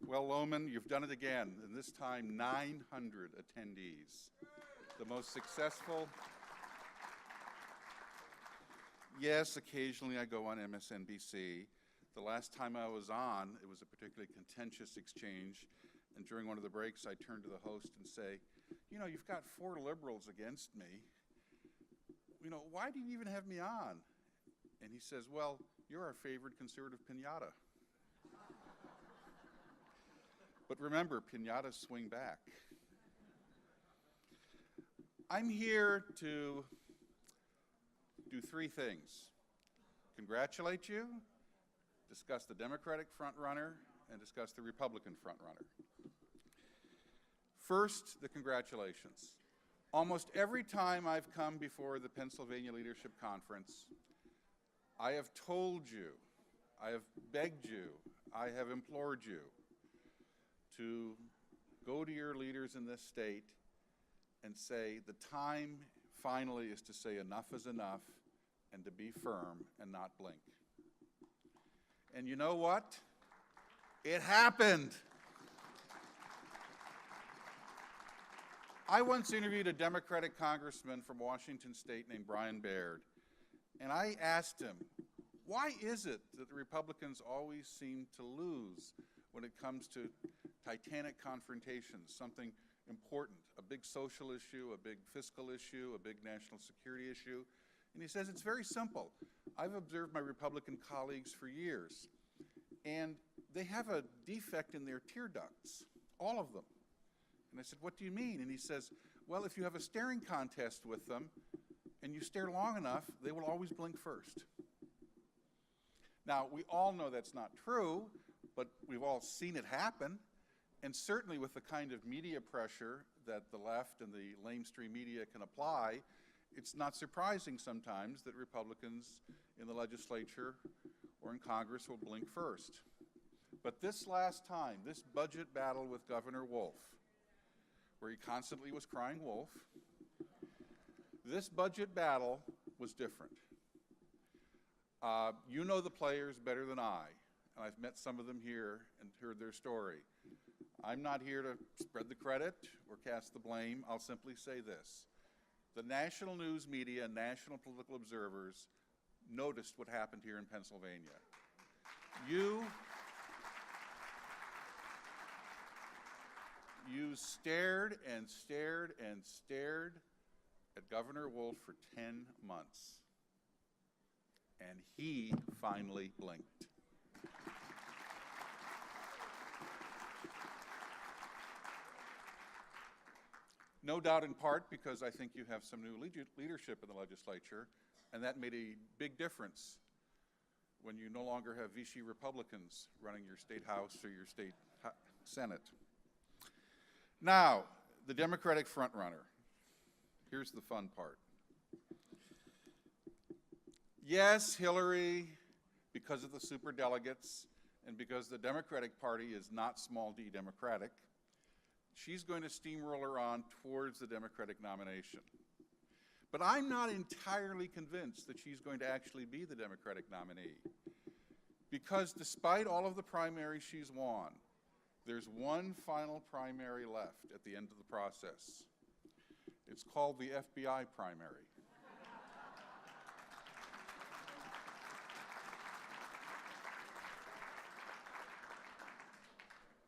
Well, Lohman, you've done it again, and this time 900 attendees. The most successful. Yes, occasionally I go on MSNBC. The last time I was on, it was a particularly contentious exchange, and during one of the breaks I turned to the host and say, you know, you've got 4 liberals against me. You know, why do you even have me on? And he says, well, you're our favorite conservative piñata. But remember, piñatas swing back. I'm here to do 3 things. Congratulate you, discuss the Democratic frontrunner, and discuss the Republican frontrunner. First, the congratulations. Almost every time I've come before the Pennsylvania Leadership Conference, I have told you, I have begged you, I have implored you to go to your leaders in this state and say the time finally is to say enough is enough and to be firm and not blink. And you know what? It happened. I once interviewed a Democratic congressman from Washington State named Brian Baird, and I asked him, why is it that the Republicans always seem to lose when it comes to titanic confrontations, something important, a big social issue, a big fiscal issue, a big national security issue? And he says, it's very simple. I've observed my Republican colleagues for years, and they have a defect in their tear ducts, all of them. And I said, what do you mean? And he says, well, if you have a staring contest with them and you stare long enough, they will always blink first. Now, we all know that's not true, but we've all seen it happen. And certainly with the kind of media pressure that the left and the lamestream media can apply, it's not surprising sometimes that Republicans in the legislature or in Congress will blink first. But this last time, this budget battle with Governor Wolf, where he constantly was crying wolf, this budget battle was different. You know the players better than I, and I've met some of them here and heard their story. I'm not here to spread the credit or cast the blame. I'll simply say this. The national news media, national political observers noticed what happened here in Pennsylvania. You stared and stared and stared at Governor Wolf for 10 months, and he finally blinked. No doubt in part because I think you have some new leadership in the legislature, and that made a big difference when you no longer have Vichy Republicans running your state house or your state senate. Now, the Democratic frontrunner. Here's the fun part. Yes, Hillary, because of the superdelegates and because the Democratic Party is not small d Democratic, she's going to steamroller on towards the Democratic nomination. But I'm not entirely convinced that she's going to actually be the Democratic nominee. Because despite all of the primaries she's won, there's one final primary left at the end of the process. It's called the FBI primary.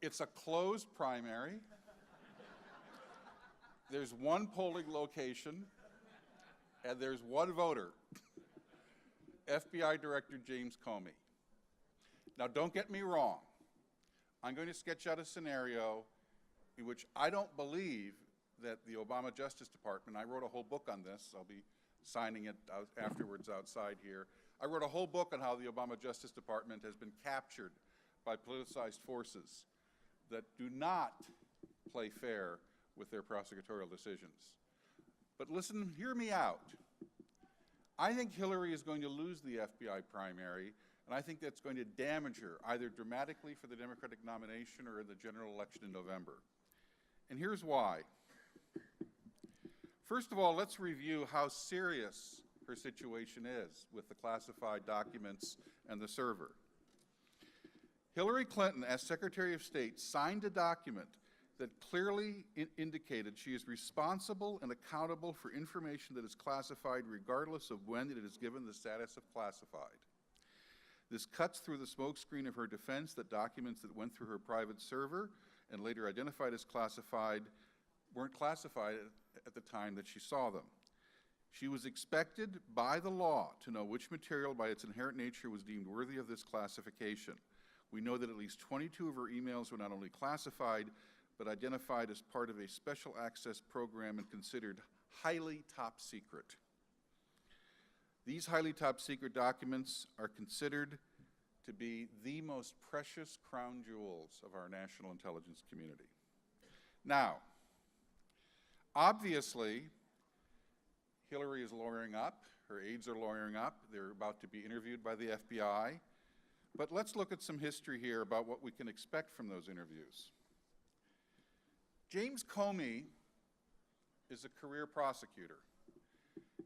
It's a closed primary. There's one polling location, and there's one voter, FBI Director James Comey. Now, don't get me wrong. I'm going to sketch out a scenario in which I don't believe that the Obama Justice Department, I wrote a whole book on this, I'll be signing it afterwards outside here. I wrote a whole book on how the Obama Justice Department has been captured by politicized forces that do not play fair with their prosecutorial decisions. But listen, hear me out. I think Hillary is going to lose the FBI primary, and I think that's going to damage her, either dramatically for the Democratic nomination or in the general election in November. And here's why. First of all, let's review how serious her situation is with the classified documents and the server. Hillary Clinton, as Secretary of State, signed a document that clearly indicated she is responsible and accountable for information that is classified regardless of when it is given the status of classified. This cuts through the smokescreen of her defense that documents that went through her private server and later identified as classified weren't classified at the time that she saw them. She was expected by the law to know which material by its inherent nature was deemed worthy of this classification. We know that at least 22 of her emails were not only classified, but identified as part of a special access program and considered highly top secret. These highly top secret documents are considered to be the most precious crown jewels of our national intelligence community. Now, obviously, Hillary is lawyering up, her aides are lawyering up, they're about to be interviewed by the FBI, but let's look at some history here about what we can expect from those interviews. James Comey is a career prosecutor. Do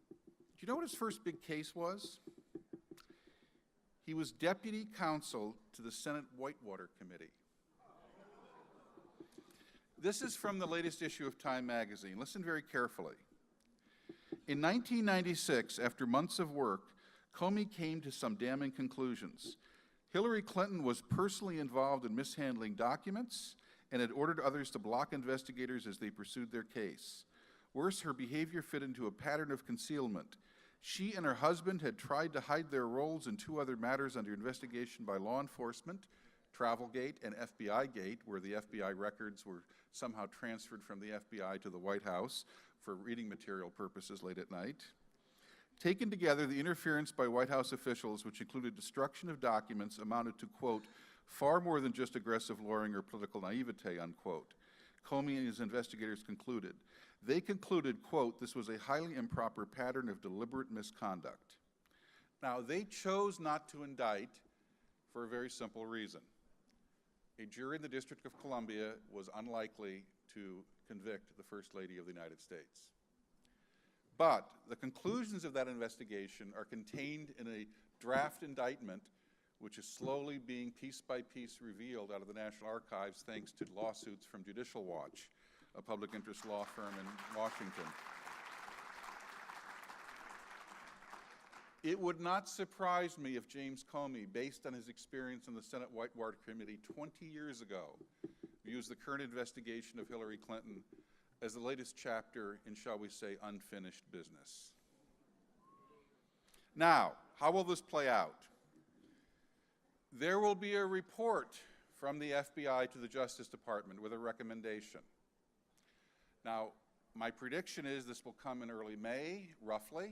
you know what his first big case was? He was deputy counsel to the Senate Whitewater Committee. This is from the latest issue of Time magazine. Listen very carefully. In 1996, after months of work, Comey came to some damning conclusions. Hillary Clinton was personally involved in mishandling documents and had ordered others to block investigators as they pursued their case. Worse, her behavior fit into a pattern of concealment. She and her husband had tried to hide their roles in two other matters under investigation by law enforcement, Travelgate and FBI Gate, where the FBI records were somehow transferred from the FBI to the White House for reading material purposes late at night. Taken together, the interference by White House officials, which included destruction of documents, amounted to, quote, far more than just aggressive lawyering or political naivete, unquote. Comey and his investigators concluded. They concluded, quote, this was a highly improper pattern of deliberate misconduct. Now, they chose not to indict for a very simple reason. A jury in the District of Columbia was unlikely to convict the First Lady of the United States. But the conclusions of that investigation are contained in a draft indictment which is slowly being piece by piece revealed out of the National Archives thanks to lawsuits from Judicial Watch, a public interest law firm in Washington. It would not surprise me if James Comey, based on his experience in the Senate Whitewater Committee 20 years ago, views the current investigation of Hillary Clinton as the latest chapter in, shall we say, unfinished business. Now, how will this play out? There will be a report from the FBI to the Justice Department with a recommendation. Now, my prediction is this will come in early May, roughly,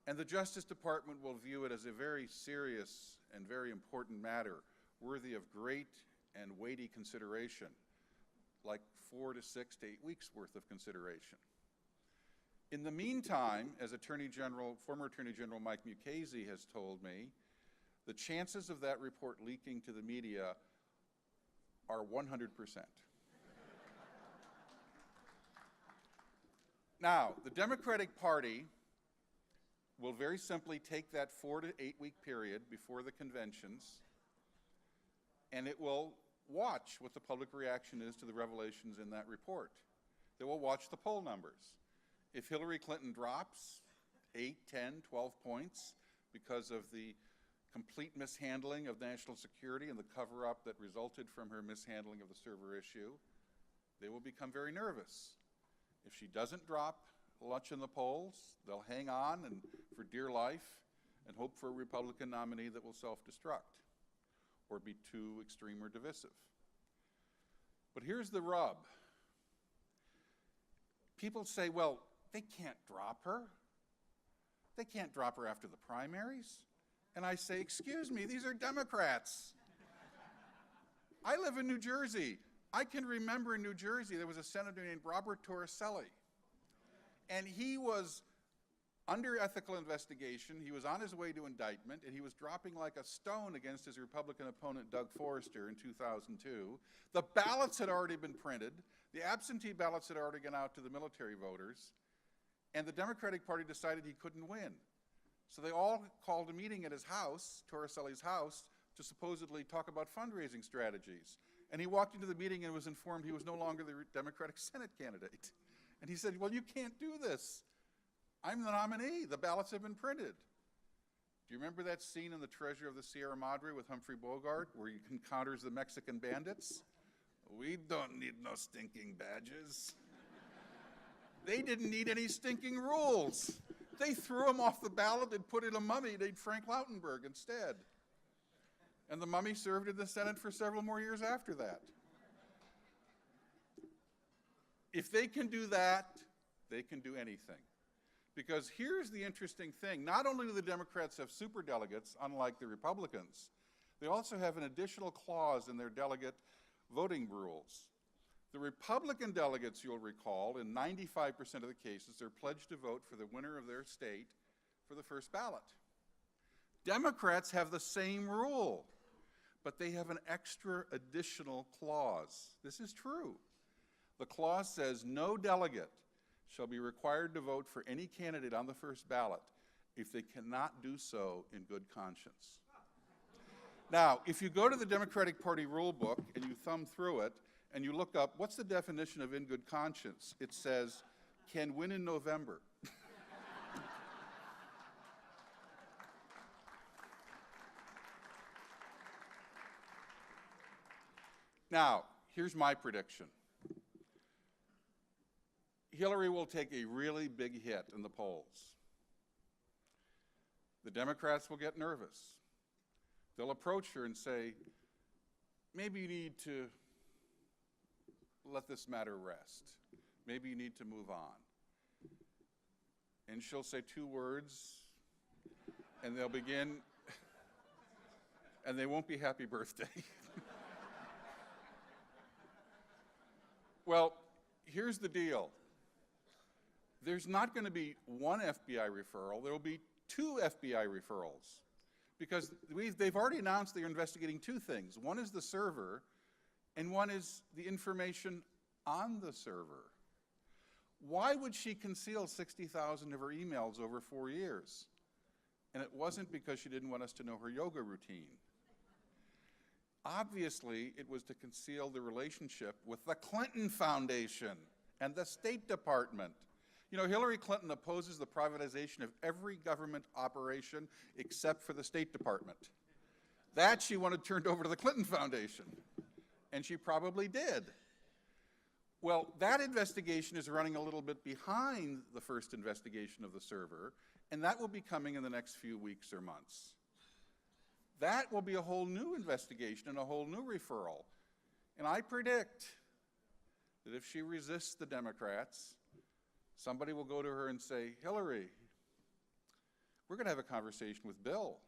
and the Justice Department will view it as a very serious and very important matter, worthy of great and weighty consideration, like 4 to 6 to 8 weeks worth of consideration. In the meantime, as former Attorney General Mike Mukasey has told me, the chances of that report leaking to the media are 100%. Now, the Democratic Party will very simply take that 4 to 8 week period before the conventions, and it will watch what the public reaction is to the revelations in that report. They will watch the poll numbers. If Hillary Clinton drops 8, 10, 12 points because of the complete mishandling of national security and the cover-up that resulted from her mishandling of the server issue, they will become very nervous. If she doesn't drop much in the polls, they'll hang on and for dear life and hope for a Republican nominee that will self-destruct or be too extreme or divisive. But here's the rub. People say, well, they can't drop her. They can't drop her after the primaries. And I say, excuse me, these are Democrats. I live in New Jersey. I can remember in New Jersey there was a senator named Robert Torricelli. And he was under ethical investigation, he was on his way to indictment, and he was dropping like a stone against his Republican opponent, Doug Forrester, in 2002. The ballots had already been printed. The absentee ballots had already gone out to the military voters. And the Democratic Party decided he couldn't win. So they all called a meeting at his house, Torricelli's house, to supposedly talk about fundraising strategies. And he walked into the meeting and was informed he was no longer the Democratic Senate candidate. And he said, well, you can't do this. I'm the nominee. The ballots have been printed. Do you remember that scene in The Treasure of the Sierra Madre with Humphrey Bogart where he encounters the Mexican bandits? We don't need no stinking badges. They didn't need any stinking rules. They threw him off the ballot and put in a mummy named Frank Lautenberg instead. And the mummy served in the Senate for several more years after that. If they can do that, they can do anything. Because here's the interesting thing. Not only do the Democrats have superdelegates, unlike the Republicans, they also have an additional clause in their delegate voting rules. The Republican delegates, you'll recall, in 95% of the cases, are pledged to vote for the winner of their state for the first ballot. Democrats have the same rule, but they have an extra additional clause. This is true. The clause says no delegate shall be required to vote for any candidate on the first ballot if they cannot do so in good conscience. Now, if you go to the Democratic Party rule book and you thumb through it and you look up, what's the definition of in good conscience? It says, can win in November. Now, here's my prediction. Hillary will take a really big hit in the polls. The Democrats will get nervous. They'll approach her and say, maybe you need to let this matter rest. Maybe you need to move on. And she'll say 2 words, and they'll begin, and they won't be happy birthday. Well, here's the deal. There's not going to be one FBI referral. There will be 2 FBI referrals because they've already announced they're investigating 2 things. One is the server, and one is the information on the server. Why would she conceal 60,000 of her emails over 4 years? And it wasn't because she didn't want us to know her yoga routine. Obviously, it was to conceal the relationship with the Clinton Foundation and the State Department. You know, Hillary Clinton opposes the privatization of every government operation except for the State Department. That she wanted turned over to the Clinton Foundation, and she probably did. Well, that investigation is running a little bit behind the first investigation of the server, and that will be coming in the next few weeks or months. That will be a whole new investigation and a whole new referral. And I predict that if she resists the Democrats, somebody will go to her and say, Hillary, we're going to have a conversation with Bill.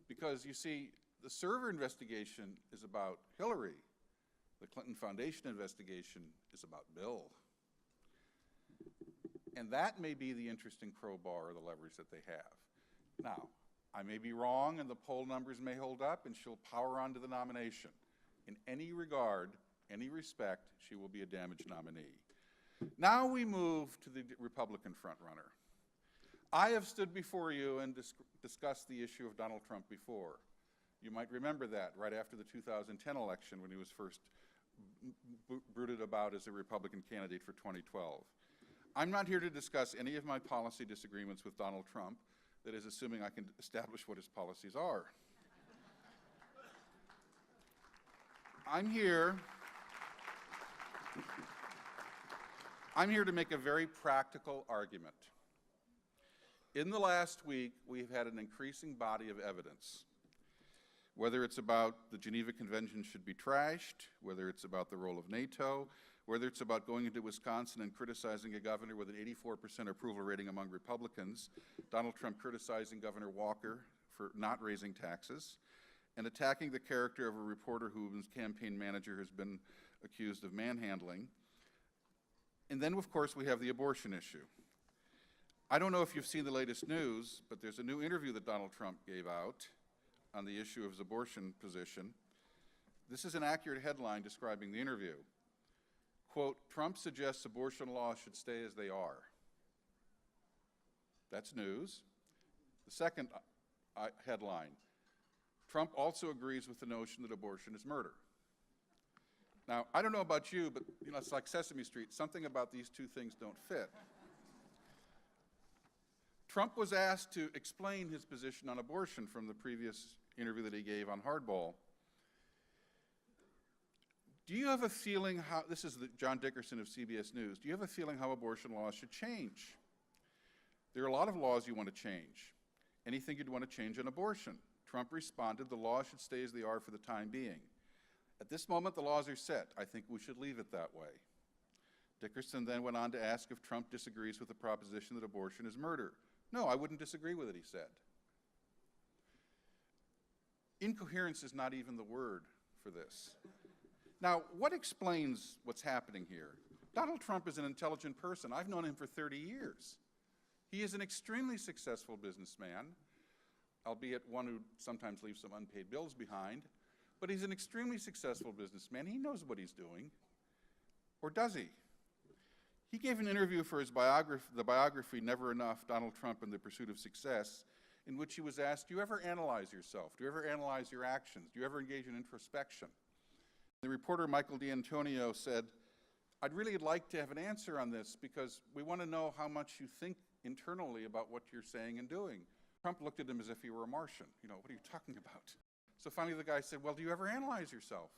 Because you see, the server investigation is about Hillary. The Clinton Foundation investigation is about Bill. And that may be the interesting crowbar or the leverage that they have. Now, I may be wrong and the poll numbers may hold up and she'll power on to the nomination. In any regard, any respect, she will be a damaged nominee. Now we move to the Republican frontrunner. I have stood before you and discussed the issue of Donald Trump before. You might remember that right after the 2010 election when he was first bruited about as a Republican candidate for 2012. I'm not here to discuss any of my policy disagreements with Donald Trump, that is assuming I can establish what his policies are. I'm here to make a very practical argument. In the last week, we've had an increasing body of evidence, whether it's about the Geneva Convention should be trashed, whether it's about the role of NATO, whether it's about going into Wisconsin and criticizing a governor with an 84% approval rating among Republicans, Donald Trump criticizing Governor Walker for not raising taxes, and attacking the character of a reporter whose campaign manager has been accused of manhandling. And then, of course, we have the abortion issue. I don't know if you've seen the latest news, but there's a new interview that Donald Trump gave out on the issue of his abortion position. This is an accurate headline describing the interview. Quote, Trump suggests abortion laws should stay as they are. That's news. The second headline, Trump also agrees with the notion that abortion is murder. Now, I don't know about you, but it's like Sesame Street. Something about these two things don't fit. Trump was asked to explain his position on abortion from the previous interview that he gave on Hardball. Do you have a feeling how, this is John Dickerson of CBS News, do you have a feeling how abortion laws should change? There are a lot of laws you want to change. Anything you'd want to change on abortion? Trump responded, the laws should stay as they are for the time being. At this moment, the laws are set. I think we should leave it that way. Dickerson then went on to ask if Trump disagrees with the proposition that abortion is murder. No, I wouldn't disagree with it, he said. Incoherence is not even the word for this. Now, what explains what's happening here? Donald Trump is an intelligent person. I've known him for 30 years. He is an extremely successful businessman, albeit one who sometimes leaves some unpaid bills behind, but he's an extremely successful businessman. He knows what he's doing. Or does he? He gave an interview for his the biography, Never Enough, Donald Trump and the Pursuit of Success, in which he was asked, do you ever analyze yourself? Do you ever analyze your actions? Do you ever engage in introspection? The reporter, Michael D'Antonio, said, I'd really like to have an answer on this because we want to know how much you think internally about what you're saying and doing. Trump looked at him as if he were a Martian. What are you talking about? So finally the guy said, well, do you ever analyze yourself?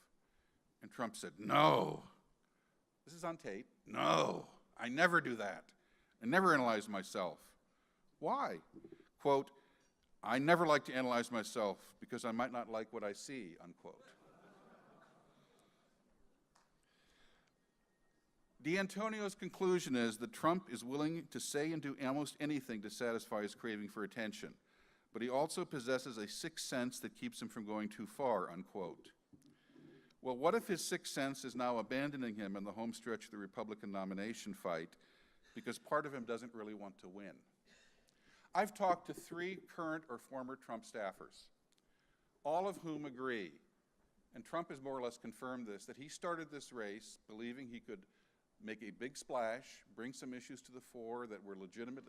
And Trump said, no. This is on tape. No, I never do that. I never analyze myself. Why? Quote, I never like to analyze myself because I might not like what I see, unquote. D'Antonio's conclusion is that Trump is willing to say and do almost anything to satisfy his craving for attention, but he also possesses a sixth sense that keeps him from going too far, unquote. Well, what if his sixth sense is now abandoning him in the home stretch of the Republican nomination fight because part of him doesn't really want to win? I've talked to 3 current or former Trump staffers, all of whom agree, and Trump has more or less confirmed this, that he started this race believing he could make a big splash, bring some issues to the fore that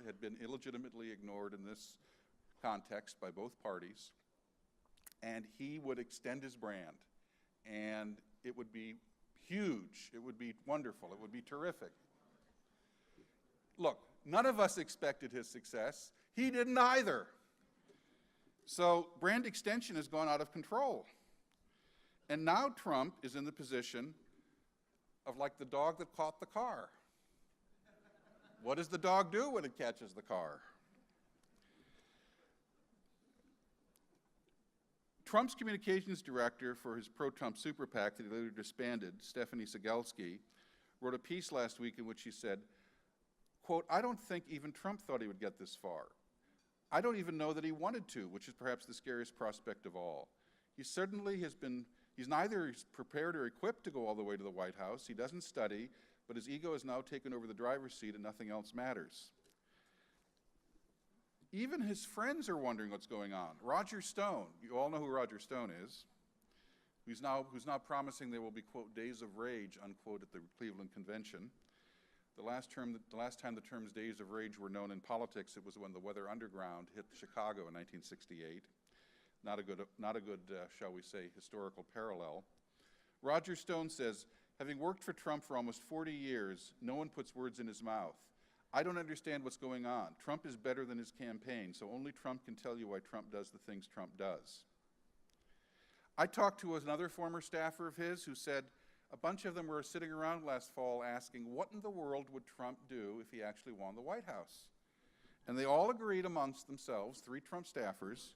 had been illegitimately ignored in this context by both parties, and he would extend his brand, and it would be huge, it would be wonderful, it would be terrific. Look, none of us expected his success. He didn't either. So brand extension has gone out of control. And now Trump is in the position of like the dog that caught the car. What does the dog do when it catches the car? Trump's communications director for his pro-Trump super PAC that he later disbanded, Stephanie Segalski, wrote a piece last week in which she said, quote, I don't think even Trump thought he would get this far. I don't even know that he wanted to, which is perhaps the scariest prospect of all. He certainly he's neither prepared or equipped to go all the way to the White House. He doesn't study, but his ego has now taken over the driver's seat and nothing else matters. Even his friends are wondering what's going on. Roger Stone, you all know who Roger Stone is, who's now promising there will be, quote, days of rage, unquote, at the Cleveland Convention. The last time the terms days of rage were known in politics, it was when the Weather Underground hit Chicago in 1968. Not a good, shall we say, historical parallel. Roger Stone says, having worked for Trump for almost 40 years, no one puts words in his mouth. I don't understand what's going on. Trump is better than his campaign, so only Trump can tell you why Trump does the things Trump does. I talked to another former staffer of his who said a bunch of them were sitting around last fall asking, what in the world would Trump do if he actually won the White House? And they all agreed amongst themselves, 3 Trump staffers,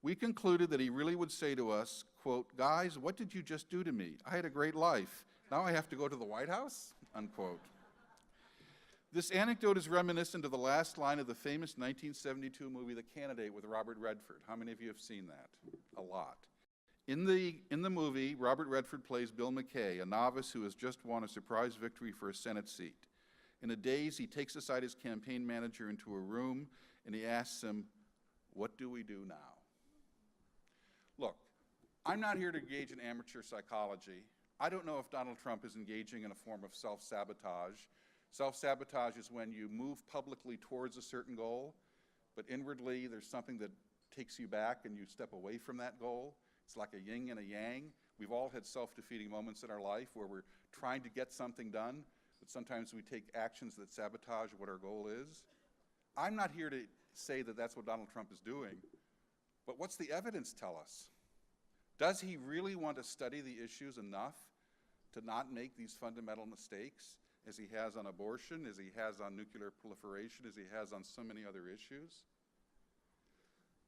we concluded that he really would say to us, quote, guys, what did you just do to me? I had a great life. Now I have to go to the White House? Unquote. This anecdote is reminiscent of the last line of the famous 1972 movie, The Candidate, with Robert Redford. How many of you have seen that? A lot. In the movie, Robert Redford plays Bill McKay, a novice who has just won a surprise victory for a Senate seat. In a daze, he takes aside his campaign manager into a room and he asks him, what do we do now? Look, I'm not here to engage in amateur psychology. I don't know if Donald Trump is engaging in a form of self-sabotage. Self-sabotage is when you move publicly towards a certain goal, but inwardly there's something that takes you back and you step away from that goal. It's like a yin and a yang. We've all had self-defeating moments in our life where we're trying to get something done, but sometimes we take actions that sabotage what our goal is. I'm not here to say that that's what Donald Trump is doing, but what's the evidence tell us? Does he really want to study the issues enough to not make these fundamental mistakes as he has on abortion, as he has on nuclear proliferation, as he has on so many other issues?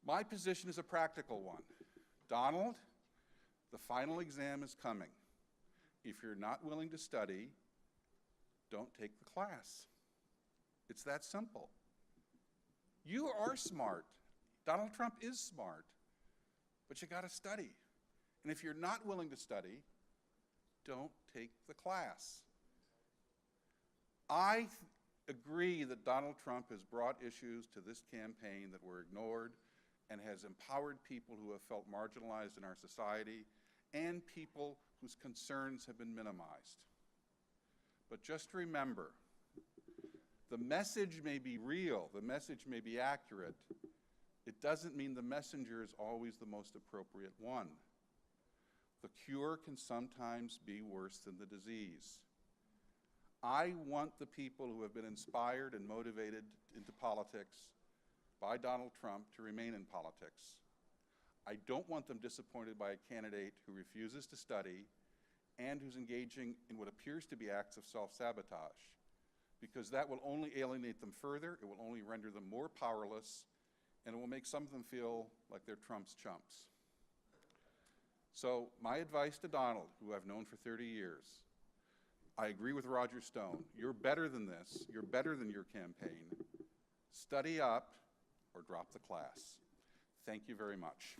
My position is a practical one. Donald, the final exam is coming. If you're not willing to study, don't take the class. It's that simple. You are smart. Donald Trump is smart, but you got to study. And if you're not willing to study, don't take the class. I agree that Donald Trump has brought issues to this campaign that were ignored and has empowered people who have felt marginalized in our society and people whose concerns have been minimized. But just remember, the message may be real, the message may be accurate. It doesn't mean the messenger is always the most appropriate one. The cure can sometimes be worse than the disease. I want the people who have been inspired and motivated into politics by Donald Trump to remain in politics. I don't want them disappointed by a candidate who refuses to study and who's engaging in what appears to be acts of self-sabotage, because that will only alienate them further, it will only render them more powerless, and it will make some of them feel like they're Trump's chumps. So my advice to Donald, who I've known for 30 years, I agree with Roger Stone. You're better than this. You're better than your campaign. Study up or drop the class. Thank you very much.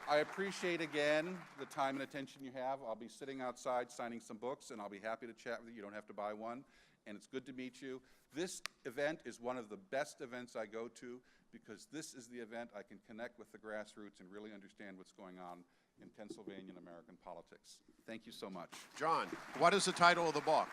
I appreciate again the time and attention you have. I'll be sitting outside signing some books, and I'll be happy to chat with you. You don't have to buy one, and it's good to meet you. This event is one of the best events I go to because this is the event I can connect with the grassroots and really understand what's going on in Pennsylvania and American politics. Thank you so much. John, what is the title of the book?